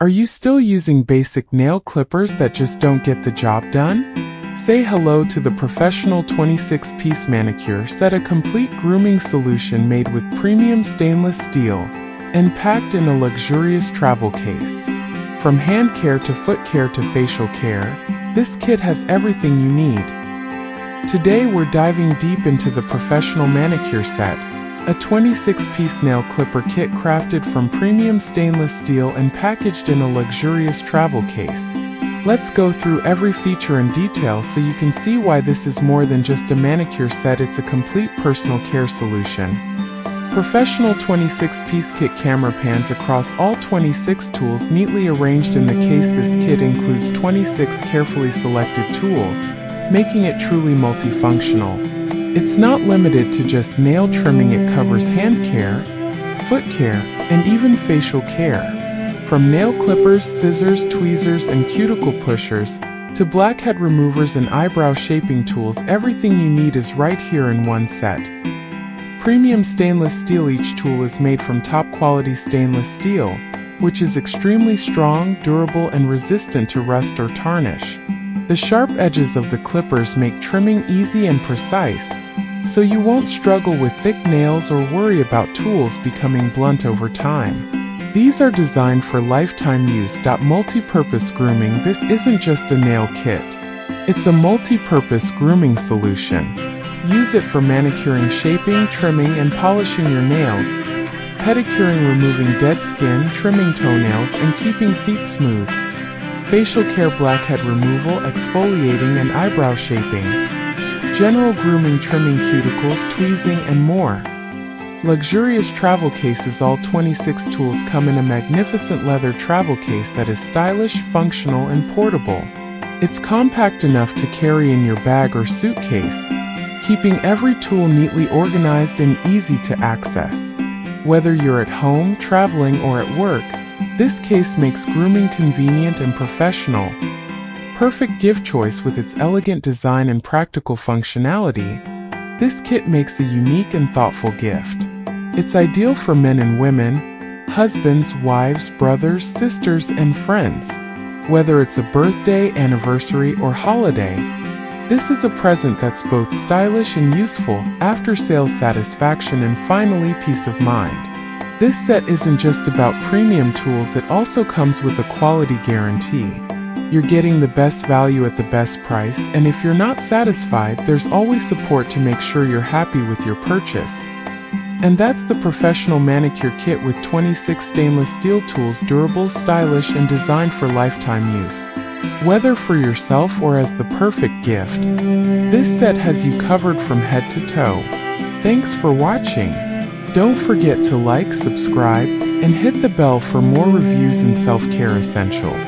Are you still using basic nail clippers that just don't get the job done? Say hello to the professional 26-piece manicure set, a complete grooming solution made with premium stainless steel and packed in a luxurious travel case. From hand care to foot care to facial care, this kit has everything you need. Today we're diving deep into the professional manicure set, a 26-piece nail clipper kit crafted from premium stainless steel and packaged in a luxurious travel case. Let's go through every feature in detail so you can see why this is more than just a manicure set, it's a complete personal care solution. Professional 26-piece kit camera pans across all 26 tools neatly arranged in the case. This kit includes 26 carefully selected tools, making it truly multifunctional. It's not limited to just nail trimming, it covers hand care, foot care, and even facial care. From nail clippers, scissors, tweezers, and cuticle pushers, to blackhead removers and eyebrow shaping tools, everything you need is right here in one set. Premium stainless steel. Each tool is made from top quality stainless steel, which is extremely strong, durable, and resistant to rust or tarnish. The sharp edges of the clippers make trimming easy and precise, so you won't struggle with thick nails or worry about tools becoming blunt over time. These are designed for lifetime use. Multipurpose grooming. This isn't just a nail kit. It's a multi-purpose grooming solution. Use it for manicuring, shaping, trimming, and polishing your nails, pedicuring, removing dead skin, trimming toenails, and keeping feet smooth. Facial care, blackhead removal, exfoliating, and eyebrow shaping. General grooming, trimming cuticles, tweezing, and more. Luxurious travel cases. All 26 tools come in a magnificent leather travel case that is stylish, functional, and portable. It's compact enough to carry in your bag or suitcase, keeping every tool neatly organized and easy to access. Whether you're at home, traveling, or at work, this case makes grooming convenient and professional. Perfect gift choice with its elegant design and practical functionality. This kit makes a unique and thoughtful gift. It's ideal for men and women, husbands, wives, brothers, sisters, and friends. Whether it's a birthday, anniversary, or holiday, this is a present that's both stylish and useful. After-sales satisfaction and finally peace of mind. This set isn't just about premium tools, it also comes with a quality guarantee. You're getting the best value at the best price, and if you're not satisfied, there's always support to make sure you're happy with your purchase. And that's the professional manicure kit with 26 stainless steel tools, durable, stylish, and designed for lifetime use. Whether for yourself or as the perfect gift, this set has you covered from head to toe. Thanks for watching. Don't forget to like, subscribe, and hit the bell for more reviews and self-care essentials.